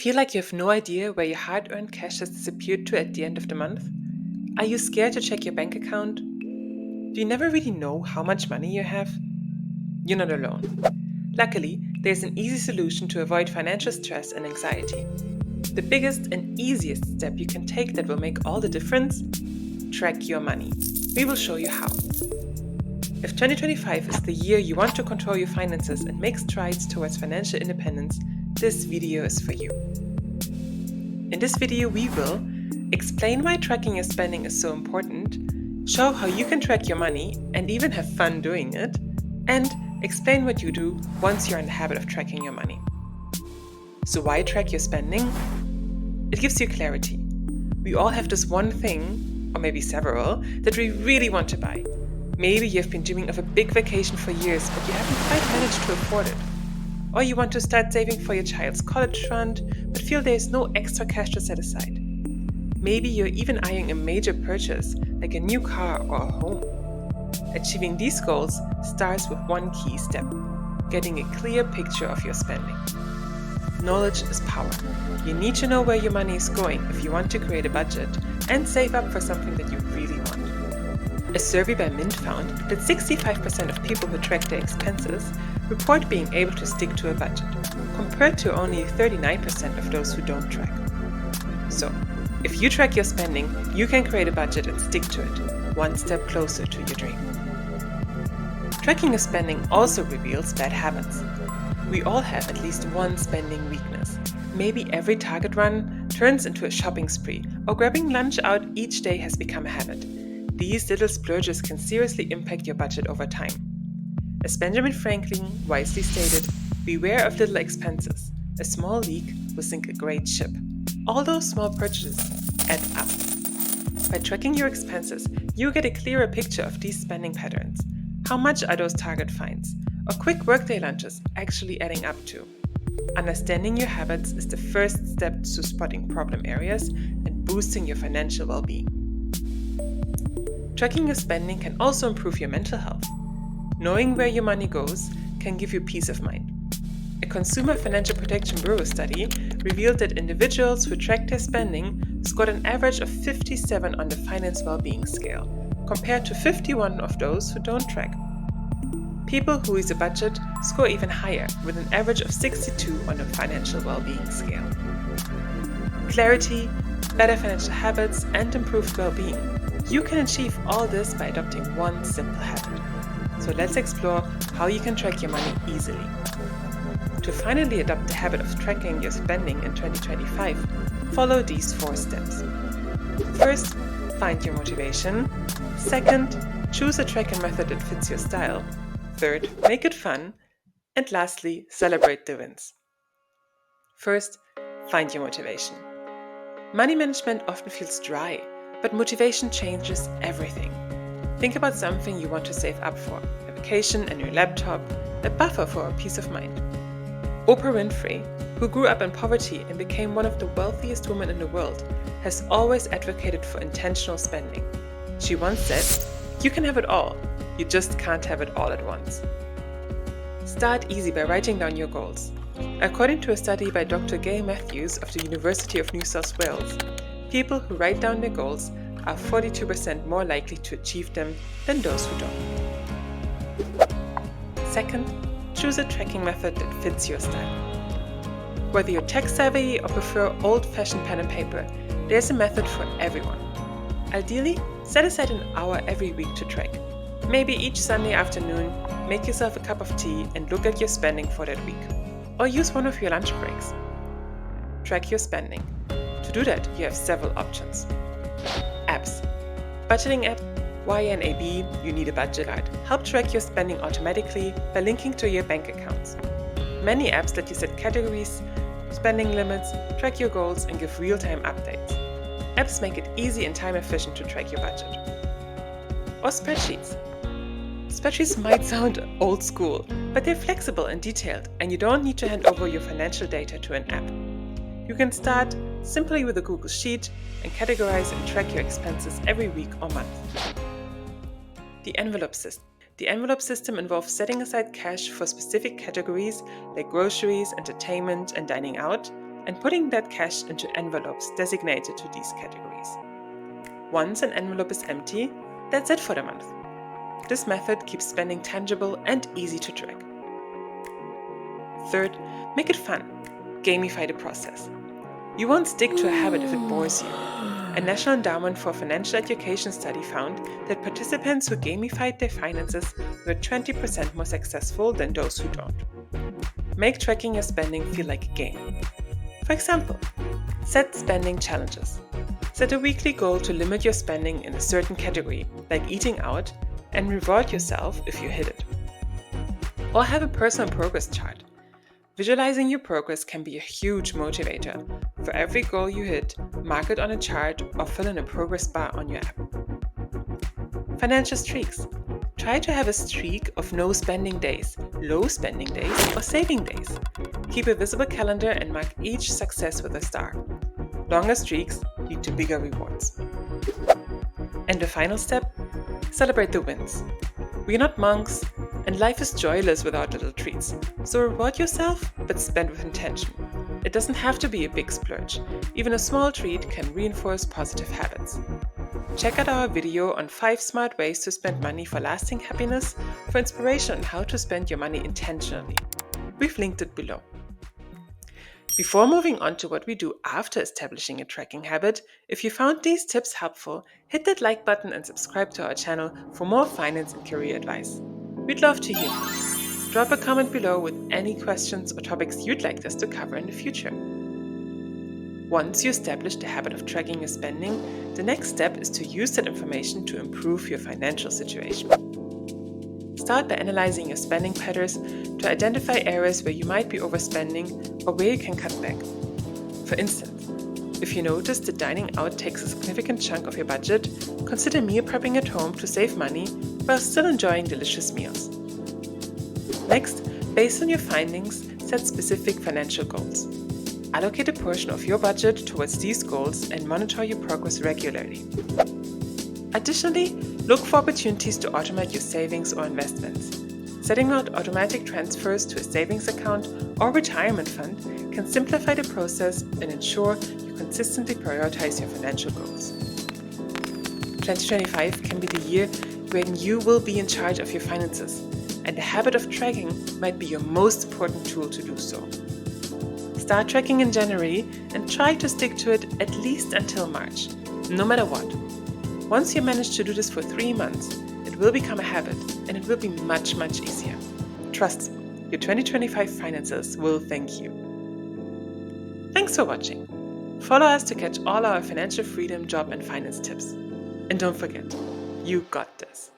Feel like you have no idea where your hard-earned cash has disappeared to at the end of the month? Are you scared to check your bank account? Do you never really know how much money you have? You're not alone. Luckily, there's an easy solution to avoid financial stress and anxiety. The biggest and easiest step you can take that will make all the difference? Track your money. We will show you how. If 2025 is the year you want to control your finances and make strides towards financial independence, this video is for you. In this video, we will explain why tracking your spending is so important, show how you can track your money and even have fun doing it, and explain what you do once you're in the habit of tracking your money. So why track your spending? It gives you clarity. We all have this one thing, or maybe several, that we really want to buy. Maybe you've been dreaming of a big vacation for years, but you haven't quite managed to afford it. Or you want to start saving for your child's college fund, but feel there's no extra cash to set aside. Maybe you're even eyeing a major purchase, like a new car or a home. Achieving these goals starts with one key step: getting a clear picture of your spending. Knowledge is power. You need to know where your money is going if you want to create a budget and save up for something that you really want. A survey by Mint found that 65% of people who track their expenses report being able to stick to a budget, compared to only 39% of those who don't track. So, if you track your spending, you can create a budget and stick to it, one step closer to your dream. Tracking your spending also reveals bad habits. We all have at least one spending weakness. Maybe every Target run turns into a shopping spree, or grabbing lunch out each day has become a habit. These little splurges can seriously impact your budget over time. As Benjamin Franklin wisely stated, beware of little expenses. A small leak will sink a great ship. All those small purchases add up. By tracking your expenses, you get a clearer picture of these spending patterns. How much are those Target finds or quick workday lunches actually adding up to? Understanding your habits is the first step to spotting problem areas and boosting your financial well-being. Tracking your spending can also improve your mental health. Knowing where your money goes can give you peace of mind. A Consumer Financial Protection Bureau study revealed that individuals who track their spending scored an average of 57 on the Finance Wellbeing Scale, compared to 51 of those who don't track. People who use a budget score even higher, with an average of 62 on the Financial Wellbeing Scale. Clarity, better financial habits, and improved well-being. You can achieve all this by adopting one simple habit. So let's explore how you can track your money easily. To finally adopt the habit of tracking your spending in 2025, follow these 4 steps. First, find your motivation. Second, choose a tracking method that fits your style. Third, make it fun. And lastly, celebrate the wins. First, find your motivation. Money management often feels dry, but motivation changes everything. Think about something you want to save up for: a vacation, a new laptop, a buffer for a peace of mind. Oprah Winfrey, who grew up in poverty and became one of the wealthiest women in the world, has always advocated for intentional spending. She once said, "You can have it all, you just can't have it all at once." Start easy by writing down your goals. According to a study by Dr. Gail Matthews of the University of New South Wales, people who write down their goals are 42% more likely to achieve them than those who don't. Second, choose a tracking method that fits your style. Whether you're tech-savvy or prefer old-fashioned pen and paper, there's a method for everyone. Ideally, set aside an hour every week to track. Maybe each Sunday afternoon, make yourself a cup of tea and look at your spending for that week. Or use one of your lunch breaks. Track your spending. To do that, you have several options. Apps. Budgeting app YNAB, You Need a Budget Guide, help track your spending automatically by linking to your bank accounts. Many apps let you set categories, spending limits, track your goals, and give real-time updates. Apps make it easy and time-efficient to track your budget. Or spreadsheets. Spreadsheets might sound old school, but they're flexible and detailed, and you don't need to hand over your financial data to an app. You can start simply with a Google Sheet and categorize and track your expenses every week or month. The envelope system. The envelope system involves setting aside cash for specific categories like groceries, entertainment, and dining out, and putting that cash into envelopes designated to these categories. Once an envelope is empty, that's it for the month. This method keeps spending tangible and easy to track. Third, make it fun. Gamify the process. You won't stick to a habit if it bores you. A National Endowment for Financial Education study found that participants who gamified their finances were 20% more successful than those who don't. Make tracking your spending feel like a game. For example, set spending challenges. Set a weekly goal to limit your spending in a certain category, like eating out, and reward yourself if you hit it. Or have a personal progress chart. Visualizing your progress can be a huge motivator. For every goal you hit, mark it on a chart or fill in a progress bar on your app. Financial streaks. Try to have a streak of no spending days, low spending days, or saving days. Keep a visible calendar and mark each success with a star. Longer streaks lead to bigger rewards. And the final step? Celebrate the wins. We're not monks, and life is joyless without little treats. So reward yourself, but spend with intention. It doesn't have to be a big splurge. Even a small treat can reinforce positive habits. Check out our video on 5 smart ways to spend money for lasting happiness for inspiration on how to spend your money intentionally. We've linked it below. Before moving on to what we do after establishing a tracking habit, if you found these tips helpful, hit that like button and subscribe to our channel for more finance and career advice. We'd love to hear from you. Drop a comment below with any questions or topics you'd like us to cover in the future. Once you establish the habit of tracking your spending, the next step is to use that information to improve your financial situation. Start by analyzing your spending patterns to identify areas where you might be overspending or where you can cut back. For instance, if you notice that dining out takes a significant chunk of your budget, consider meal prepping at home to save money while still enjoying delicious meals. Next, based on your findings, set specific financial goals. Allocate a portion of your budget towards these goals and monitor your progress regularly. Additionally, look for opportunities to automate your savings or investments. Setting out automatic transfers to a savings account or retirement fund can simplify the process and ensure you consistently prioritize your financial goals. 2025 can be the year when you will be in charge of your finances, and the habit of tracking might be your most important tool to do so. Start tracking in January and try to stick to it at least until March, no matter what. Once you manage to do this for 3 months, it will become a habit and it will be much easier. Trust me, your 2025 finances will thank you. Thanks for watching. Follow us to catch all our financial freedom, job and finance tips. And don't forget, you got this.